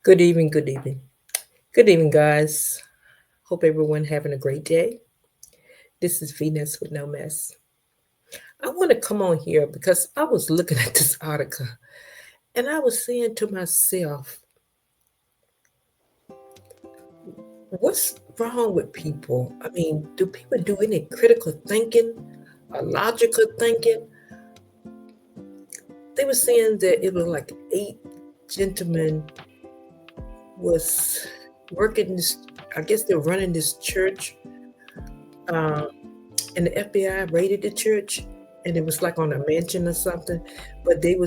Good evening, good evening. Good evening, guys. Hope everyone having a great day. This is Venus with no mess. I want to come on here because I was looking at this article and I was saying to myself, what's wrong with people? I mean, do people do any critical thinking or logical thinking? They were saying that it was like eight gentlemen was working this, I guess they're running this church. Um, and the FBI raided the church, and it was like on a mansion or something. But they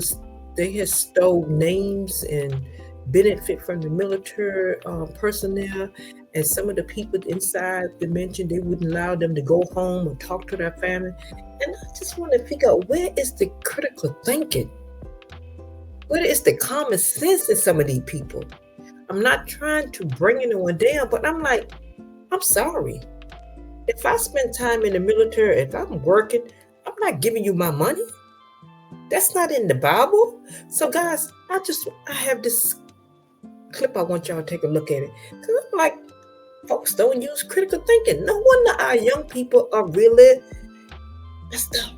had stole names and benefit from the military personnel, and some of the people inside the mansion they wouldn't allow them to go home or talk to their family. And I just want to figure out where is the critical thinking? Where is the common sense in some of these people? I'm not trying to bring anyone down, but I'm like, I'm sorry. If I spend time in the military, if I'm working, I'm not giving you my money. That's not in the Bible. So, guys, I have this clip. I want y'all to take a look at it. Cause I'm like, folks don't use critical thinking. No wonder our young people are really messed up.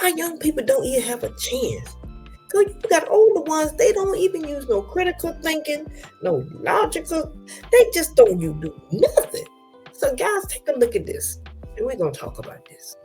Our young people don't even have a chance. Cause you got older ones, they don't even use no critical thinking, no logical. They just don't do nothing. So, guys, take a look at this, and we're gonna talk about this.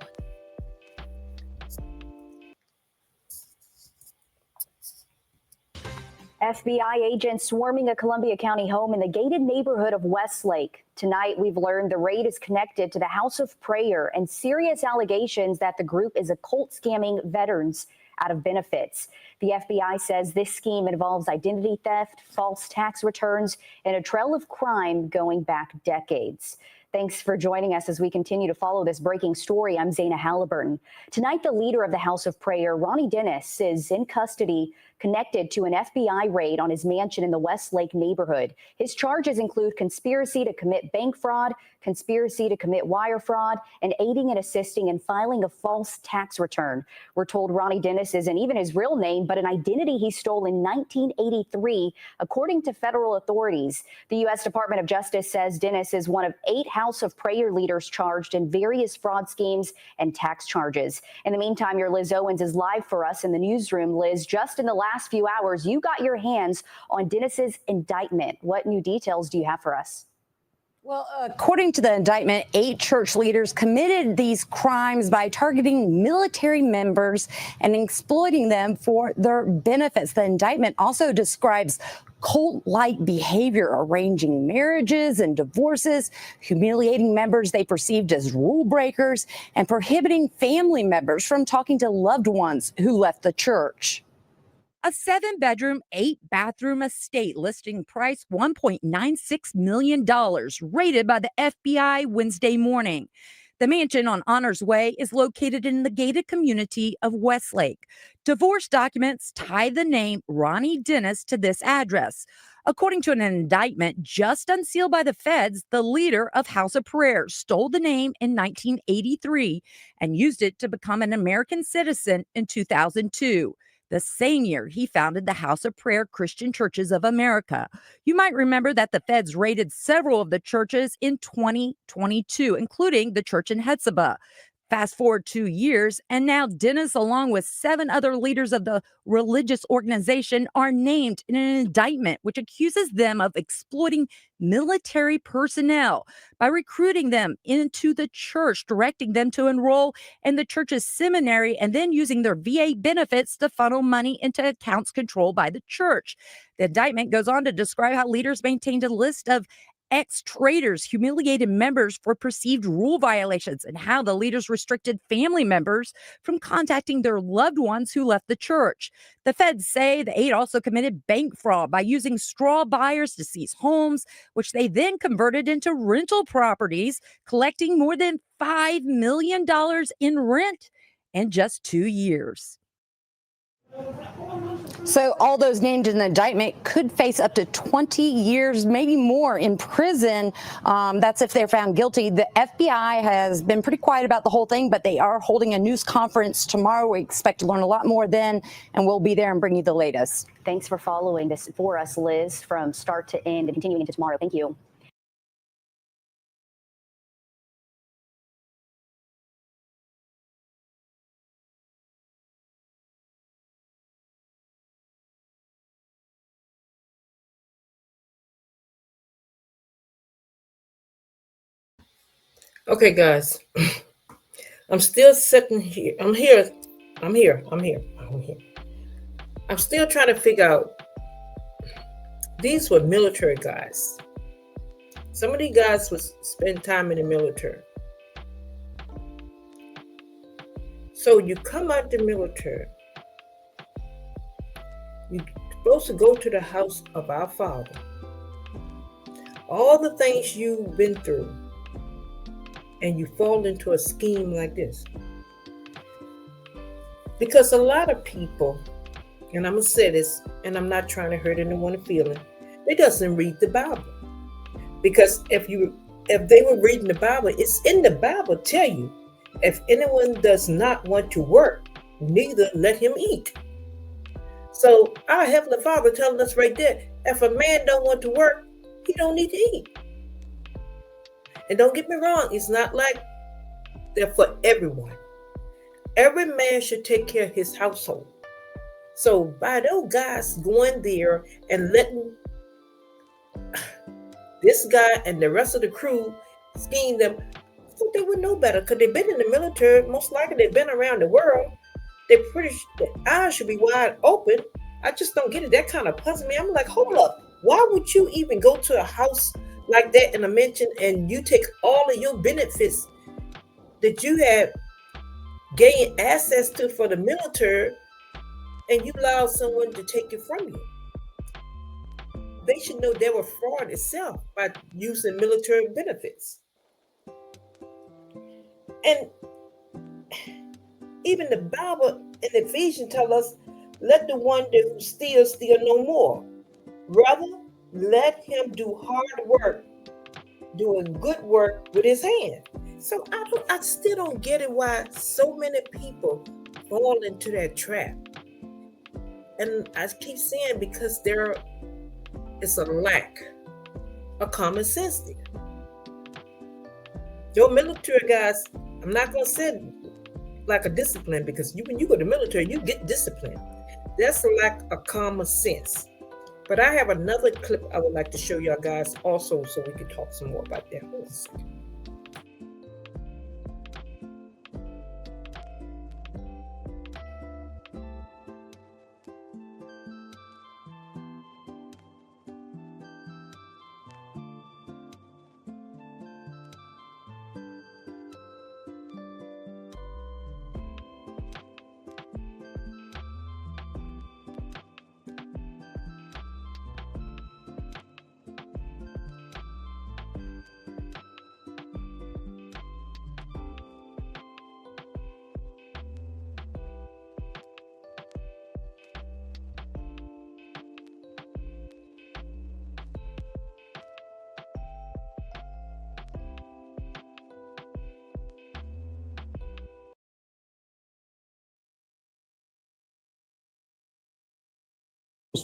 FBI agents swarming a Columbia County home in the gated neighborhood of Westlake. Tonight, we've learned the raid is connected to the House of Prayer and serious allegations that the group is occult scamming veterans out of benefits. The FBI says this scheme involves identity theft, false tax returns, and a trail of crime going back decades. Thanks for joining us as we continue to follow this breaking story. I'm Zaina Halliburton. Tonight, the leader of the House of Prayer, Ronnie Dennis, is in custody connected to an FBI raid on his mansion in the Westlake neighborhood. His charges include conspiracy to commit bank fraud, conspiracy to commit wire fraud, and aiding and assisting in filing a false tax return. We're told Ronnie Dennis isn't even his real name, but an identity he stole in 1983, according to federal authorities. The U.S. Department of Justice says Dennis is one of 8 House of Prayer leaders charged in various fraud schemes and tax charges. In the meantime, your Liz Owens is live for us in the newsroom. Liz, just in the last few hours, you got your hands on Dennis's indictment. What new details do you have for us? Well, according to the indictment, 8 church leaders committed these crimes by targeting military members and exploiting them for their benefits. The indictment also describes cult-like behavior, arranging marriages and divorces, humiliating members they perceived as rule breakers, and prohibiting family members from talking to loved ones who left the church. A 7-bedroom, 8-bathroom estate listing price $1.96 million, raided by the FBI Wednesday morning. The mansion on Honors Way is located in the gated community of Westlake. Divorce documents tie the name Ronnie Dennis to this address. According to an indictment just unsealed by the feds, the leader of House of Prayer stole the name in 1983 and used it to become an American citizen in 2002. The same year, he founded the House of Prayer Christian Churches of America. You might remember that the feds raided several of the churches in 2022, including the church in Hetzibah. Fast forward 2 years, and now Dennis, along with 7 other leaders of the religious organization, are named in an indictment which accuses them of exploiting military personnel by recruiting them into the church, directing them to enroll in the church's seminary, and then using their VA benefits to funnel money into accounts controlled by the church. The indictment goes on to describe how leaders maintained a list of ex-traitors humiliated members for perceived rule violations, and how the leaders restricted family members from contacting their loved ones who left the church. The feds say the 8 also committed bank fraud by using straw buyers to seize homes, which they then converted into rental properties, collecting more than $5 million in rent in just 2 years. So all those named in the indictment could face up to 20 years, maybe more, in prison. That's if they're found guilty. The FBI has been pretty quiet about the whole thing, but they are holding a news conference tomorrow. We expect to learn a lot more then, and we'll be there and bring you the latest. Thanks for following this for us, Liz, from start to end and continuing into tomorrow. Thank you. Okay, guys. I'm still sitting here. I'm here. I'm still trying to figure out. These were military guys. Some of these guys would spend time in the military. So you come out the military. You're supposed to go to the house of our Father. All the things you've been through, and you fall into a scheme like this. Because a lot of people, and I'm going to say this, and I'm not trying to hurt anyone's feeling, they doesn't read the Bible. Because if they were reading the Bible, it's in the Bible tell you, if anyone does not want to work, neither let him eat. So our Heavenly Father telling us right there, if a man don't want to work, he don't need to eat. And don't get me wrong, it's not like they're for everyone. Every man should take care of his household. So by those guys going there and letting this guy and the rest of the crew scheme them, I thought they would know better because they've been in the military. Most likely they've been around the world. They're pretty, their eyes should be wide open. I just don't get it. That kind of puzzles me. I'm like, hold up. Why would you even go to a house like that in a mansion and you take all of your benefits that you have gained access to for the military and you allow someone to take it from you? They should know they were fraud itself by using military benefits. And even the Bible in Ephesians tell us, let the one that steal no more. Rather, let him do hard work, doing good work with his hand. So I still don't get it why so many people fall into that trap. And I keep saying because there is a lack of common sense there. Your military guys, I'm not gonna say like a discipline, because when you go to the military, you get discipline. That's a lack of common sense. But I have another clip I would like to show y'all guys also so we can talk some more about that. Hold on a second.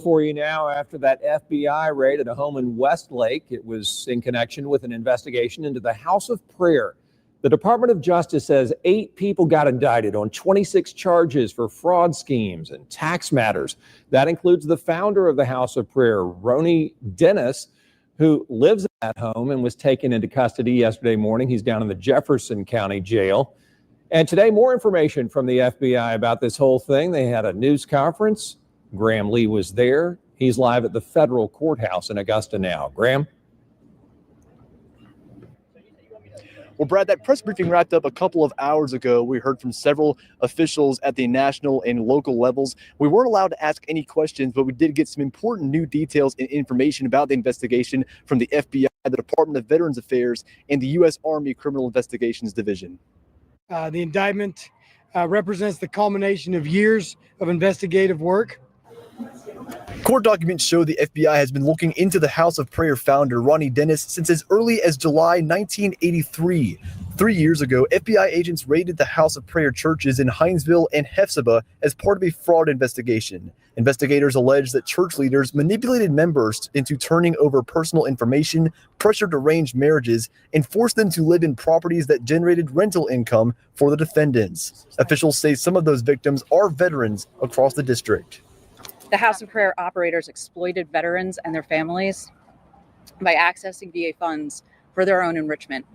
For you now after that FBI raid at a home in Westlake. It was in connection with an investigation into the House of Prayer. The Department of Justice says 8 people got indicted on 26 charges for fraud schemes and tax matters. That includes the founder of the House of Prayer, Roni Dennis, who lives in that home and was taken into custody yesterday morning. He's down in the Jefferson County Jail. And today, more information from the FBI about this whole thing. They had a news conference. Graham Lee was there. He's live at the federal courthouse in Augusta now. Graham? Well, Brad, that press briefing wrapped up a couple of hours ago. We heard from several officials at the national and local levels. We weren't allowed to ask any questions, but we did get some important new details and information about the investigation from the FBI, the Department of Veterans Affairs, and the U.S. Army Criminal Investigations Division. The indictment represents the culmination of years of investigative work. Court documents show the FBI has been looking into the House of Prayer founder Ronnie Dennis since as early as July 1983. 3 years ago, FBI agents raided the House of Prayer churches in Hinesville and Hephzibah as part of a fraud investigation. Investigators allege that church leaders manipulated members into turning over personal information, pressured arranged marriages, and forced them to live in properties that generated rental income for the defendants. Officials say some of those victims are veterans across the district. The House of Prayer operators exploited veterans and their families by accessing VA funds for their own enrichment.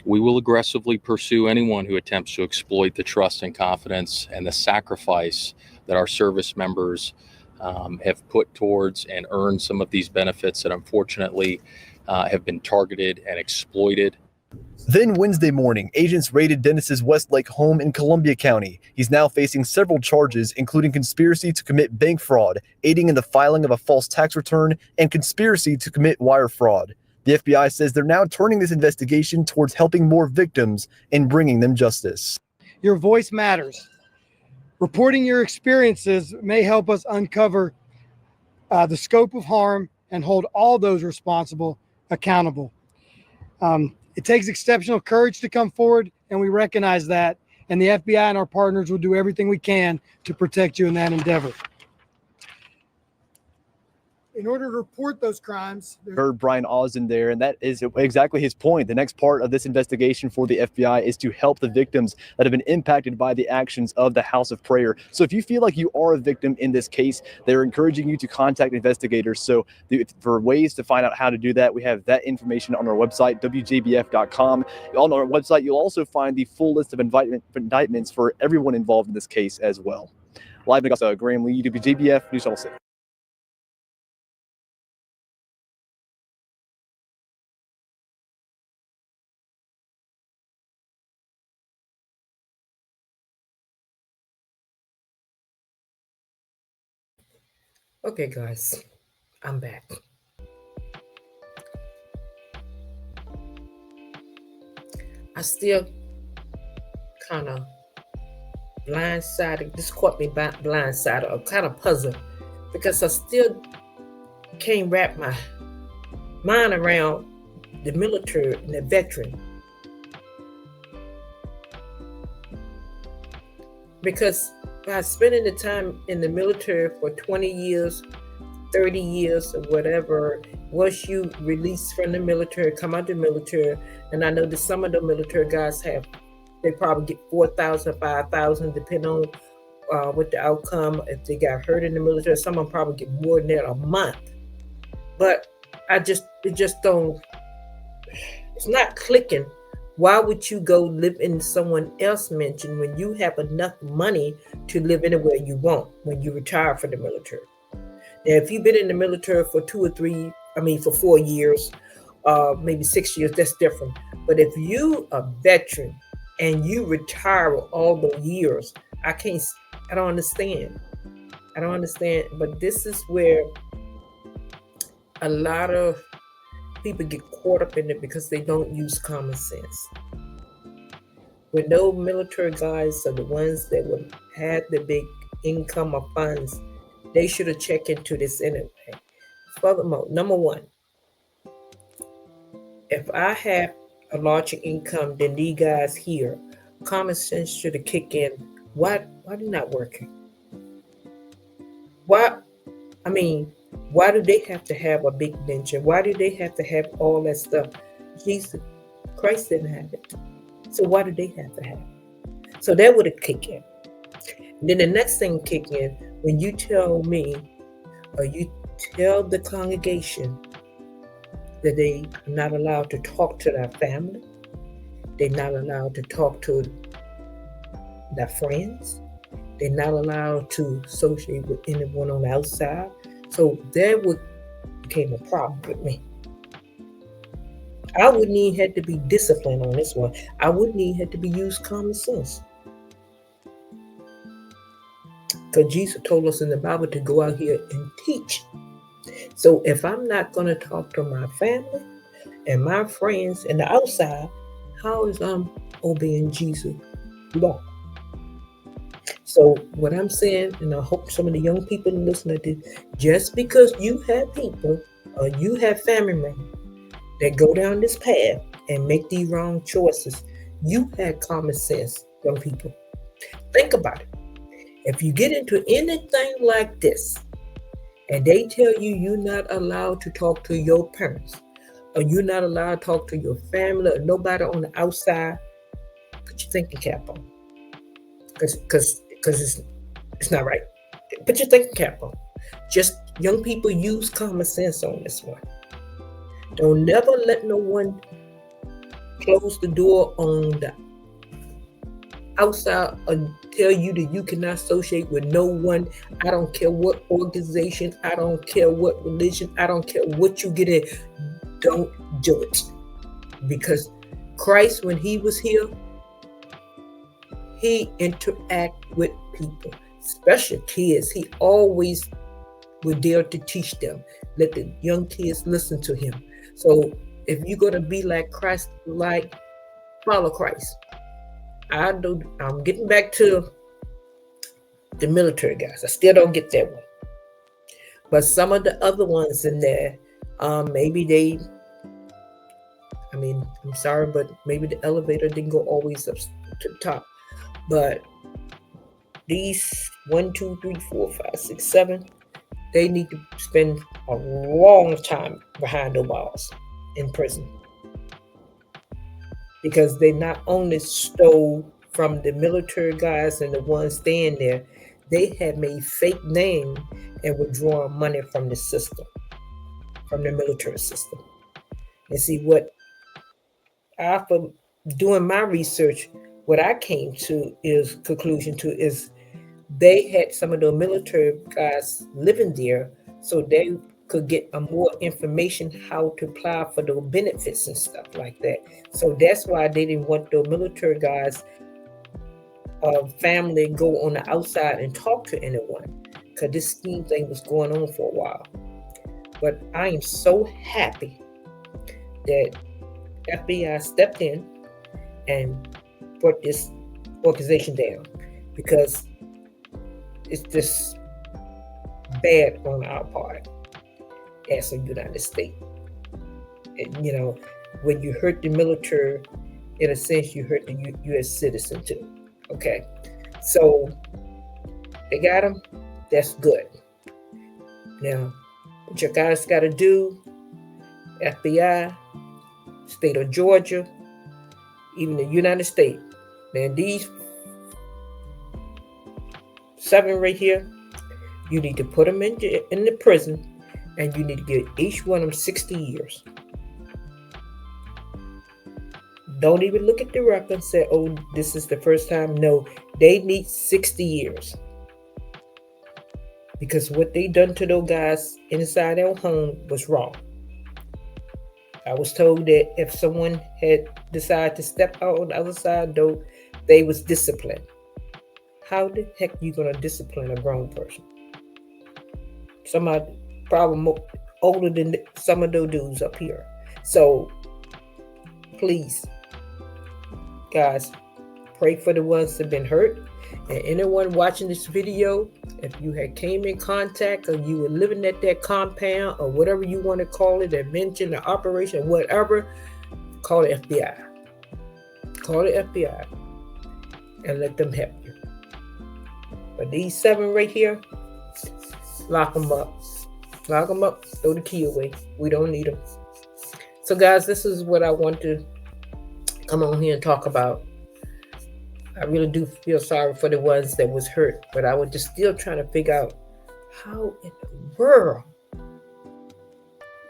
We will aggressively pursue anyone who attempts to exploit the trust and confidence and the sacrifice that our service members have put towards and earned some of these benefits that unfortunately have been targeted and exploited. Then Wednesday morning, agents raided Dennis's Westlake home in Columbia County. He's now facing several charges, including conspiracy to commit bank fraud, aiding in the filing of a false tax return, and conspiracy to commit wire fraud. The FBI says they're now turning this investigation towards helping more victims and bringing them justice. Your voice matters. Reporting your experiences may help us uncover the scope of harm and hold all those responsible accountable. It takes exceptional courage to come forward, and we recognize that. And the FBI and our partners will do everything we can to protect you in that endeavor. In order to report those crimes, Heard Brian Osden there, and that is exactly his point. The next part of this investigation for the FBI is to help the victims that have been impacted by the actions of the House of Prayer. So if you feel like you are a victim in this case, they're encouraging you to contact investigators. So for ways to find out how to do that, we have that information on our website, wjbf.com. On our website, you'll also find the full list of indictments for everyone involved in this case as well. Live in Augusta, Graham Lee, WJBF, News Channel 6. Okay, guys, I'm back. I still kind of blindsided. This caught me blindsided, or kind of puzzled, because I still can't wrap my mind around the military and the veteran. Because by spending the time in the military for 20 years, 30 years, or whatever, once you release from the military, come out the military, and I know that some of the military guys they probably get 4,000, 5,000, depending on what the outcome, if they got hurt in the military. Some of them probably get more than that a month. But it just don't, it's not clicking. Why would you go live in someone else's mansion when you have enough money to live anywhere you want when you retire from the military? Now, if you've been in the military for 4 years, maybe 6 years, that's different. But if you are a veteran and you retire all those years, I don't understand. I don't understand. But this is where a lot of people get caught up in it because they don't use common sense. When those military guys are the ones that would have the big income or funds, they should have checked into this anyway. Furthermore, number one, if I have a larger income than these guys here, common sense should have kicked in. Why they not working? Why do they have to have a big pension? Why do they have to have all that stuff? Jesus Christ didn't have it. So why do they have to have it? So that would have kicked in. And then the next thing kick in, when you tell me, or you tell the congregation that they are not allowed to talk to their family, they're not allowed to talk to their friends, they're not allowed to associate with anyone on the outside. So that became a problem with me. I wouldn't even have to be disciplined on this one. I wouldn't even have to be used common sense. Because Jesus told us in the Bible to go out here and teach. So if I'm not going to talk to my family and my friends and the outside, how is I'm obeying Jesus' law? So what I'm saying, and I hope some of the young people listening to this, just because you have people or you have family members that go down this path and make these wrong choices, you had common sense, young people. Think about it. If you get into anything like this, and they tell you you're not allowed to talk to your parents, or you're not allowed to talk to your family or nobody on the outside, put your thinking cap on, because it's not right. Put your thinking cap on. Just young people, use common sense on this one. Don't never let no one close the door on the outside or tell you that you cannot associate with no one. I don't care what organization, I don't care what religion, I don't care what you get in. Don't do it. Because Christ, when he was here, he interact with people, especially kids. He always would dare to teach them. Let the young kids listen to him. So if you're going to be like Christ, like, follow Christ. I'm getting back to the military guys. I still don't get that one. But some of the other ones in there, maybe I'm sorry, but maybe the elevator didn't go always up to the top. But these 1, 2, 3, 4, 5, 6, 7, they need to spend a long time behind the walls in prison. Because they not only stole from the military guys and the ones staying there, they had made fake names and were drawing money from the system, from the military system. And see, what after doing my research, what I came to is conclusion to is they had some of the military guys living there, so they could get a more information how to apply for those benefits and stuff like that. So that's why they didn't want the military guys family go on the outside and talk to anyone, because this scheme thing was going on for a while. But I am so happy that FBI stepped in and brought this organization down, because it's just bad on our part as a United States. And, when you hurt the military, in a sense, you hurt the U.S. citizen too. Okay, so they got them. That's good. Now, what you guys got to do, FBI, state of Georgia, even the United States, man, these 7 right here, you need to put them in the prison, and you need to give each one of them 60 years. Don't even look at the record and say, oh, this is the first time. No, they need 60 years. Because what they done to those guys inside their home was wrong. I was told that if someone had decided to step out on the other side, though, they was disciplined. How the heck are you going to discipline a grown person? Somebody probably more older than some of those dudes up here. So, please, guys, pray for the ones that have been hurt. And anyone watching this video, if you had came in contact or you were living at that compound or whatever you want to call it, invention or operation, whatever, call the FBI. Call the FBI and let them help you. But these 7 right here, lock them up. Lock them up, throw the key away. We don't need them. So guys, this is what I want to come on here and talk about. I really do feel sorry for the ones that was hurt, but I was just still trying to figure out how in the world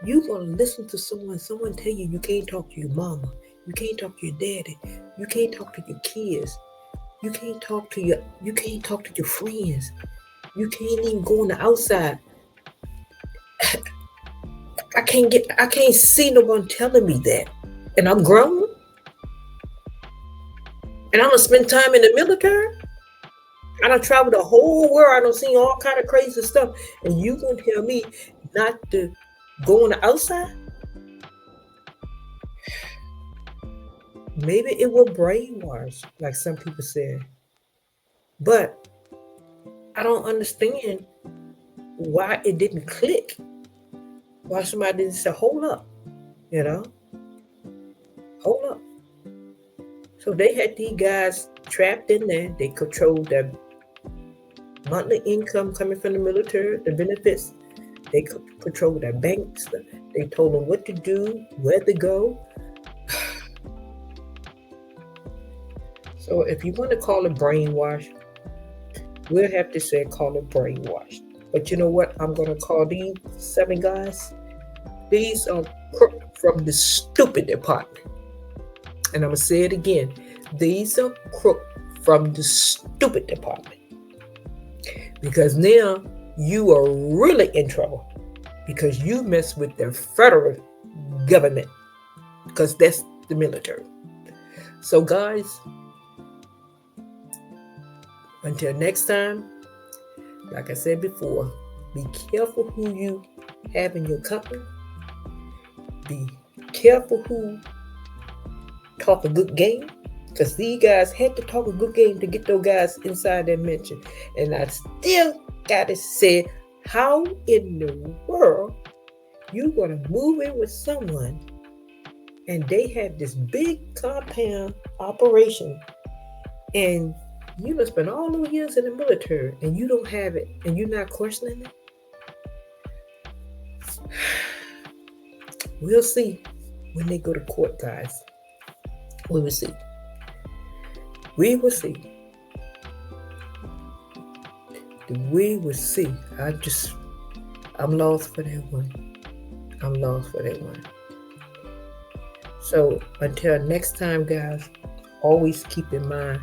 you gonna listen to someone tell you can't talk to your mama, you can't talk to your daddy, you can't talk to your kids, you can't talk to your friends, you can't even go on the outside. I can't see no one telling me that, and I'm grown. And I'm gonna spend time in the military. I done traveled the whole world. I done seen all kind of crazy stuff. And you gonna tell me not to go on the outside? Maybe it will brainwash, like some people said. But I don't understand why it didn't click. Why somebody didn't say, hold up, hold up. So they had these guys trapped in there. They controlled their monthly income coming from the military, the benefits. They controlled their banks. They told them what to do, where to go. So if you want to call it brainwash, we'll have to say call it brainwash. But you know what? I'm going to call these 7 guys. These are crook from the stupid department. And I'm going to say it again. These are crook from the stupid department. Because now you are really in trouble. Because you mess with the federal government. Because that's the military. So guys, until next time, like I said before, be careful who you have in your company. Be careful who talk a good game. Because these guys had to talk a good game to get those guys inside that mansion. And I still got to say, how in the world you going to move in with someone and they have this big compound operation and you must spend all those years in the military and you don't have it and you're not questioning it? We'll see when they go to court, guys. We will see. We will see. We will see. I'm lost for that one. I'm lost for that one. So until next time, guys, always keep in mind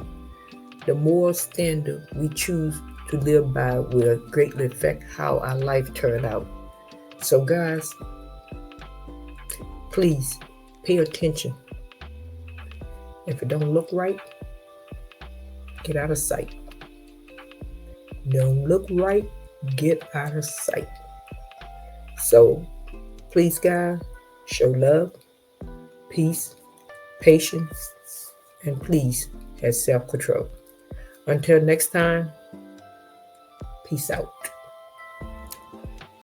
the moral standard we choose to live by will greatly affect how our life turn out. So guys, please pay attention. If it don't look right, get out of sight. Don't look right, get out of sight. So please, guys, show love, peace, patience, and please have self-control. Until next time, peace out.